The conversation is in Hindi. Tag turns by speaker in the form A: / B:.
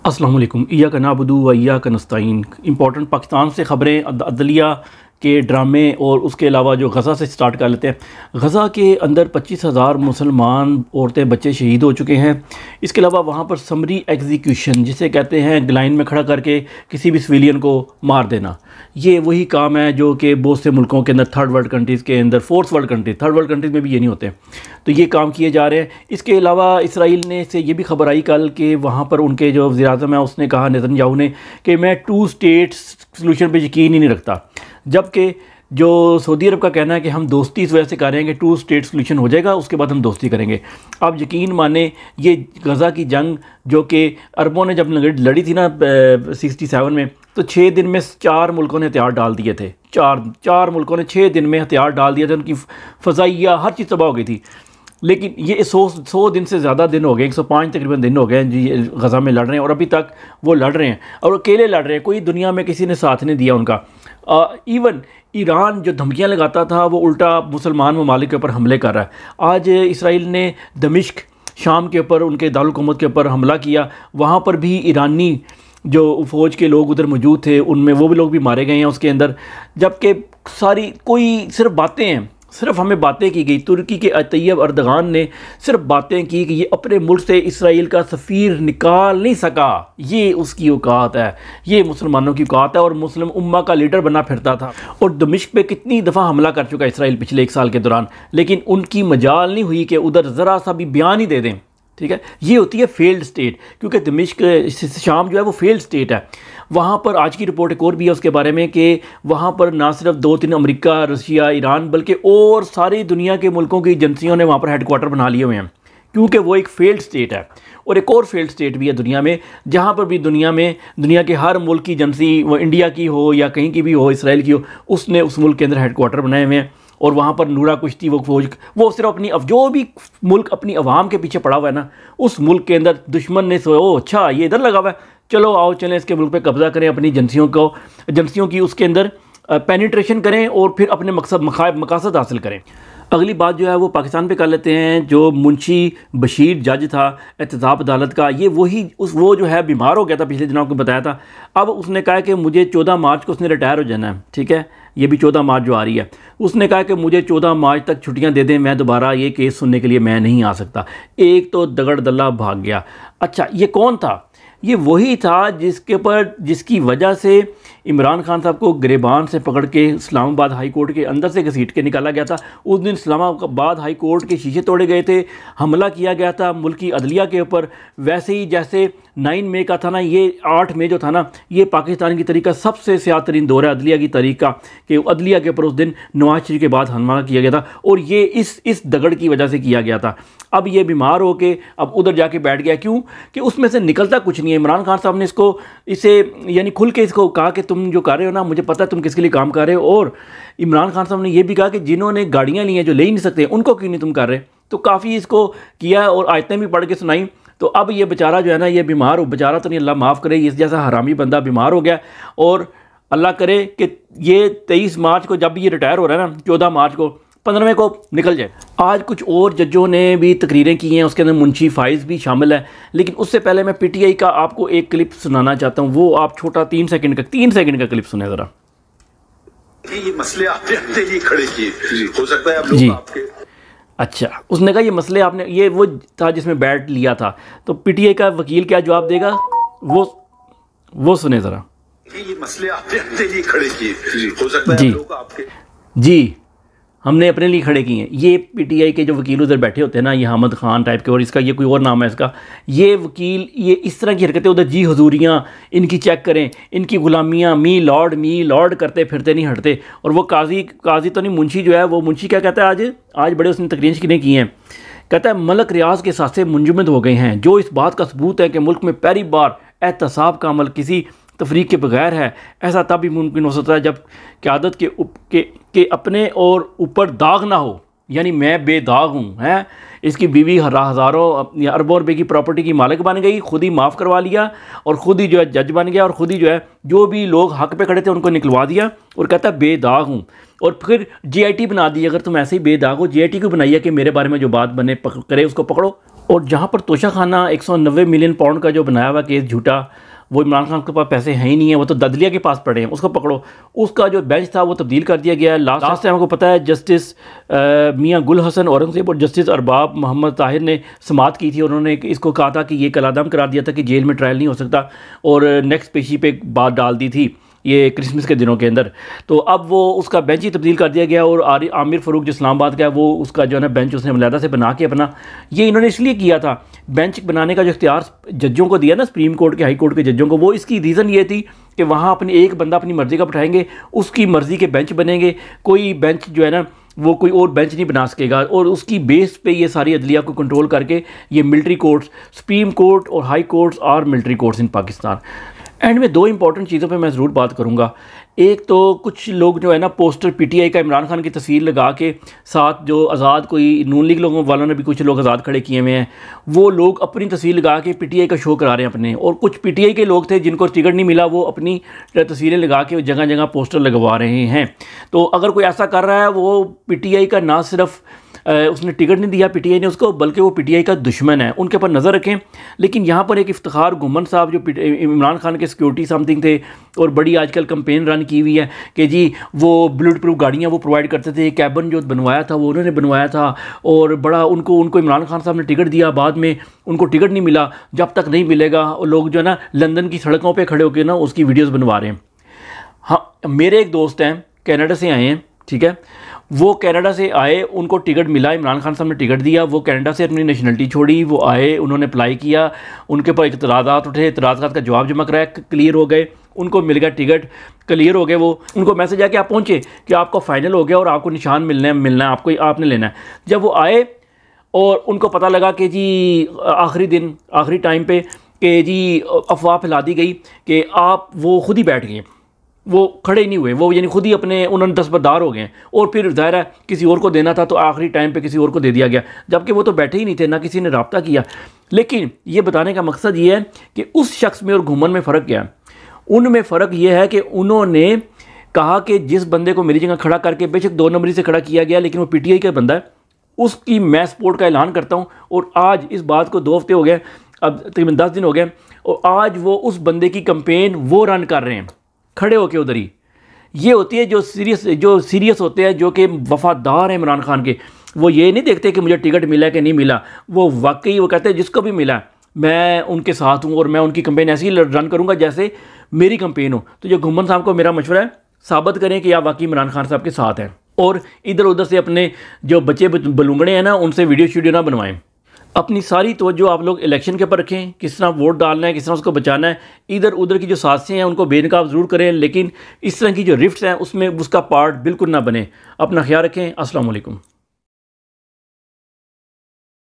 A: अस्सलाम वालेकुम। इय्याका नअबुदु व इय्याका नस्तईन। इंपॉर्टेंट पाकिस्तान से ख़बरें, अदलिया के ड्रामे और उसके अलावा जो गज़ा से स्टार्ट कर लेते हैं। गज़ा के अंदर 25,000 मुसलमान औरतें बच्चे शहीद हो चुके हैं। इसके अलावा वहाँ पर समरी एग्जीक्यूशन जिसे कहते हैं लाइन में खड़ा करके किसी भी सिविलियन को मार देना, ये वही काम है जो कि बहुत से मुल्कों के अंदर, थर्ड वर्ल्ड कंट्रीज़ के अंदर, fourth world countries, third world countries में भी ये नहीं होते, तो ये काम किए जा रहे हैं। इसके अलावा इसराइल ने से ये भी खबर आई कल कि वहाँ पर उनके जो वज़ीर-ए-आज़म है उसने कहा, नेतन्याहू ने, कि मैं 2 स्टेट सॉल्यूशन पे यकीन ही नहीं रखता, जबकि जो सऊदी अरब का कहना है कि हम दोस्ती इस वजह से कर रहे हैं कि 2 स्टेट सॉल्यूशन हो जाएगा, उसके बाद हम दोस्ती करेंगे। आप यकीन माने ये गज़ा की जंग जो कि अरबों ने जब लड़ी थी ना 67 में, तो 6 दिन में 4 मुल्कों ने हथियार डाल दिए थे। चार मुल्कों ने 6 दिन में हथियार डाल दिए थे, उनकी फ़ज़ाइया हर चीज़ तबाह हो गई थी। लेकिन ये 100 दिन से ज़्यादा दिन हो गए, 105 तकरीबन दिन हो गए जी गज़ा में लड़ रहे हैं, और अभी तक वो लड़ रहे हैं और अकेले लड़ रहे हैं, कोई दुनिया में किसी ने साथ नहीं दिया उनका। इवन ईरान जो धमकियां लगाता था वो उल्टा मुसलमान ममालिक के ऊपर हमले कर रहा है। आज इसराइल ने दमिश्क, शाम के ऊपर, उनके दारुल हुकूमत के ऊपर हमला किया। वहाँ पर भी ईरानी जो फ़ौज के लोग उधर मौजूद थे, उनमें वो भी लोग भी मारे गए हैं उसके अंदर। जबकि सारी कोई सिर्फ बातें हैं, सिर्फ हमें बातें की गई। तुर्की के तैयब अर्दगान ने सिर्फ बातें की कि ये अपने मुल्क से इसराइल का सफ़ीर निकाल नहीं सका, ये उसकी औकात है, ये मुसलमानों की औकात है, और मुस्लिम उम्मा का लीडर बना फिरता था। और दमिश्क पे कितनी दफ़ा हमला कर चुका इसराइल पिछले 1 साल के दौरान, लेकिन उनकी मजाल नहीं हुई कि उधर ज़रा सा भी बयान ही दे दें। ठीक है, ये होती है फेल्ड स्टेट, क्योंकि दमिश्क शाम जो है वो फेल्ड स्टेट है। वहाँ पर आज की रिपोर्ट एक और भी है उसके बारे में कि वहाँ पर ना सिर्फ 2-3 अमेरिका, रशिया, ईरान, बल्कि और सारी दुनिया के मुल्कों की एजेंसियों ने वहाँ पर हेडक्वार्टर बना लिए हुए हैं, क्योंकि वो एक फेल्ड स्टेट है। और एक और फेल्ड स्टेट भी है दुनिया में, जहाँ पर भी दुनिया के हर मुल्क की एजेंसी, वो इंडिया की हो या कहीं की भी हो, इसराइल की हो, उसने उस मुल्क के अंदर हेडक्वार्टर बनाए हुए हैं। और वहाँ पर नूरा कुश्ती वो फौज, वो सिर्फ अपनी, जो भी मुल्क अपनी अवाम के पीछे पड़ा हुआ है ना, उस मुल्क के अंदर दुश्मन ने ओ अच्छा ये इधर लगा हुआ है, चलो आओ चलें इसके मुल्क पे कब्ज़ा करें, अपनी एजेंसियों की उसके अंदर पेनिट्रेशन करें और फिर अपने मकसद हासिल करें। अगली बात जो है वो पाकिस्तान पे कर लेते हैं। जो मुंशी बशीर जज था एहतसाब अदालत का, ये वो जो है बीमार हो गया था, पिछले दिनों आपको बताया था। अब उसने कहा कि मुझे 14 मार्च को उसने रिटायर हो जाना है। ठीक है, ये भी 14 मार्च जो आ रही है, उसने कहा कि मुझे 14 मार्च तक छुट्टियां दे दें, मैं दोबारा ये केस सुनने के लिए मैं नहीं आ सकता। एक तो दगड़ दल्ला भाग गया। अच्छा, ये कौन था? ये वही था जिसकी वजह से इमरान खान साहब को गिरबान से पकड़ के इस्लामाबाद हाई कोर्ट के अंदर से घसीट के निकाला गया था। उस दिन इस्लामाबाद हाई कोर्ट के शीशे तोड़े गए थे, हमला किया गया था मुल्की अदलिया के ऊपर। वैसे ही जैसे 9 मई का था ना, ये 8 मई जो था ना, ये पाकिस्तान की तारीख का सबसे स्याह तरीन दौर है अदलिया की तारीख का, कि अदलिया के ऊपर उस दिन नवाज शरीफ के बाद हमला किया गया था, और ये इस दगड़ की वजह से किया गया था। अब ये बीमार हो के अब उधर जाके बैठ गया। क्यों? कि उसमें से निकलता कुछ नहीं है। इमरान खान साहब ने इसे यानी खुल के इसको कहा कि तुम जो कर रहे हो ना, मुझे पता है तुम किसके लिए काम कर रहे हो। और इमरान खान साहब ने यह भी कहा कि जिन्होंने गाड़ियां ली हैं, जो ले ही नहीं सकते, उनको क्यों नहीं तुम कर रहे। तो काफ़ी इसको किया और आयतें भी पढ़ के सुनाई। तो अब ये बेचारा जो है ना, ये बीमार हो, बेचारा तो नहीं, अल्लाह माफ़ करे, इस जैसा हरामी बंदा बीमार हो गया। और अल्लाह करे कि ये 23 मार्च को जब ये रिटायर हो रहा है ना, 14 मार्च को, 15वें को निकल जाए। आज कुछ और जजों ने भी तकरीरें की हैं, उसके अंदर मुंशी फाइज भी शामिल है। लेकिन उससे पहले मैं पीटीआई का आपको एक क्लिप सुनाना चाहता हूँ, वो आप छोटा 3 सेकंड का क्लिप सुने ज़रा।
B: ये मसले आपने अपने लिए खड़े किए, हो सकता है आप लोग आपके।
A: अच्छा, उसने कहा ये मसले आपने, ये वो था जिसमें बैठ लिया था। तो पीटीआई का वकील क्या जवाब देगा, वो सुने ज़रा।
B: ये मसले आपने अपने लिए खड़े किए, हो सकता है आप लोग आपके।
A: जी, हमने अपने लिए खड़े किए हैं। ये पीटीआई के जो वकील उधर बैठे होते हैं ना, ये अहमद खान टाइप के, और इसका ये कोई और नाम है इसका, ये वकील ये इस तरह की हरकतें उधर, जी हुजूरियाँ इनकी चेक करें, इनकी गुलामियाँ, मी लॉर्ड करते फिरते नहीं हटते। और वो काजी तो नहीं, मुंशी जो है, वो मुंशी क्या कहता है, आज बड़े उसने तकरीर किने की हैं। कहता है मलक रियाज के साथे मुंजमद हो गए हैं, जो इस बात का सबूत है कि मुल्क में पहली बार एहतसाब का अमल किसी तफरीक के बगैर है। ऐसा तब भी मुमकिन हो सकता है जब क़यादत के अपने और ऊपर दाग ना हो, यानी मैं बेदाग हूँ। हैं, इसकी बीवी हज़ारों या अरबों रुपए की प्रॉपर्टी की मालिक बन गई, खुद ही माफ़ करवा लिया, और ख़ुद ही जो है जज बन गया, और ख़ुद ही जो है जो भी लोग हक पे खड़े थे उनको निकलवा दिया, और कहता है बेदाग हूँ। और फिर जीआईटी बना दी। अगर तुम ऐसे ही बेदाग हो, जीआईटी को बनाइए कि मेरे बारे में जो बात बने करे उसको पकड़ो। और जहाँ पर तोशाखाना 190 मिलियन पाउंड का जो बनाया हुआ केस झूठा, वो इमरान खान के पास पैसे हैं ही नहीं है, वो तो ददलिया के पास पड़े हैं, उसको पकड़ो। उसका जो बेंच था वो तब्दील कर दिया गया। लास्ट टाइम आपको पता है जस्टिस मियां गुल हसन औरंगज़ेब और जस्टिस अरबाब मोहम्मद ताहिर ने समाअत की थी। उन्होंने इसको कहा था कि ये कलादम करार दिया था कि जेल में ट्रायल नहीं हो सकता, और नेक्स्ट पेशी पे बात डाल दी थी ये क्रिसमस के दिनों के अंदर। तो अब वो उसका बेंच ही तब्दील कर दिया गया, और आमिर फ़ारूक जो इस्लामाबाद का है वो उसका जो है ना बेंच उसने मलादा से बना के अपना, ये इन्होंने इसलिए किया था, बेंच बनाने का जो इख्तियार जजों को दिया ना, सुप्रीम कोर्ट के हाई कोर्ट के जजों को, वो इसकी रीज़न ये थी कि वहाँ अपनी एक बंदा अपनी मर्ज़ी का बैठाएंगे, उसकी मर्ज़ी के बेंच बनेंगे, कोई बेंच जो है ना वो कोई और बेंच नहीं बना सकेगा, और उसकी बेस पे ये सारी अदलिया को कंट्रोल करके ये मिलिट्री कोर्ट्स, सुप्रीम कोर्ट और हाई कोर्ट्स और military courts in Pakistan. And में दो इंपॉर्टेंट चीज़ों पे मैं ज़रूर बात करूँगा। एक तो कुछ लोग जो है ना पोस्टर पीटीआई का इमरान खान की तस्वीर लगा के साथ जो आज़ाद कोई नून लीग लोगों वालों ने भी कुछ लोग आज़ाद खड़े किए हुए हैं, वो लोग अपनी तस्वीर लगा के पीटीआई का शो करा रहे हैं अपने, और कुछ पीटीआई के लोग थे जिनको टिकट नहीं मिला, वो अपनी तस्वीरें लगा के जगह जगह पोस्टर लगवा रहे हैं। तो अगर कोई ऐसा कर रहा है वो पीटीआई का ना सिर्फ उसने टिकट नहीं दिया पीटीआई ने उसको, बल्कि वो पीटीआई का दुश्मन है, उनके ऊपर नज़र रखें। लेकिन यहाँ पर एक इफ्तिखार घुमन साहब जो इमरान खान के सिक्योरिटी समथिंग थे, और बड़ी आजकल कंपेन रन की हुई है कि जी वो बुलेट प्रूफ गाड़ियाँ वो प्रोवाइड करते थे, कैबिन जो बनवाया था वो उन्होंने बनवाया था, और बड़ा उनको इमरान खान साहब ने टिकट दिया, बाद में उनको टिकट नहीं मिला, जब तक नहीं मिलेगा। और लोग जो है ना लंदन की सड़कों पर खड़े होकर ना उसकी वीडियोज़ बनवा रहे हैं। हाँ, मेरे एक दोस्त हैं कनाडा से आए हैं, ठीक है, वो कनाडा से आए, उनको टिकट मिला, इमरान खान साहब ने टिकट दिया, वो कनाडा से अपनी नेशनलिटी छोड़ी, वो आए, उन्होंने अप्लाई किया, उनके ऊपर इतराज़ात उठे, इतराज़ात का जवाब जमा कराया, क्लियर हो गए, उनको मिल गया टिकट, क्लियर हो गए। वो उनको मैसेज आया कि आप पहुँचे, कि आपका फ़ाइनल हो गया और आपको निशान मिलना है आपको, आपने लेना है। जब वो आए और उनको पता लगा कि जी आखिरी टाइम पे कि जी अफवाह फैला दी गई कि आप, वो खुद ही बैठ गए, वो खड़े ही नहीं हुए, वो यानी खुद ही अपने उन्होंने दस्तबरदार हो गए, और फिर ज़ाहिर है किसी और को देना था तो आखिरी टाइम पे किसी और को दे दिया गया, जबकि वो तो बैठे ही नहीं थे, ना किसी ने रब्ता किया। लेकिन ये बताने का मकसद ये है कि उस शख्स में और घुमन में फ़र्क क्या है। उनमें फ़र्क ये है कि उन्होंने कहा कि जिस बंदे को मेरी जगह खड़ा करके, बेशक 2 नंबरी से खड़ा किया गया लेकिन वो पीटीआई का बंदा है, उसकी मैं सपोर्ट का ऐलान करता हूँ। और आज इस बात को 2 हफ्ते हो गए, अब तकरीबन 10 दिन हो गए, और आज वो उस बंदे की कंपेन वो रन कर रहे हैं खड़े होके उधर ही। ये होती है जो सीरियस होते हैं, जो कि वफादार हैं इमरान खान के, वो ये नहीं देखते कि मुझे टिकट मिला कि नहीं मिला, वो वाकई वो कहते हैं जिसको भी मिला मैं उनके साथ हूँ, और मैं उनकी कंपेन ऐसे ही रन करूँगा जैसे मेरी कंपेन हो। तो जो घुमन साहब को मेरा मशवरा है, साबित करें कि आप वाकई इमरान खान साहब के साथ हैं, और इधर उधर से अपने जो बच्चे बलूंगड़े हैं ना उनसे वीडियो ना बनवाएं। अपनी सारी तवज्जो आप लोग इलेक्शन के ऊपर रखें, किस तरह वोट डालना है, किस तरह उसको बचाना है। इधर उधर की जो साजिशें हैं उनको बेनकाब ज़रूर करें, लेकिन इस तरह की जो रिफ्ट्स हैं उसमें उसका पार्ट बिल्कुल ना बने। अपना ख्याल रखें। अस्सलाम वालेकुम।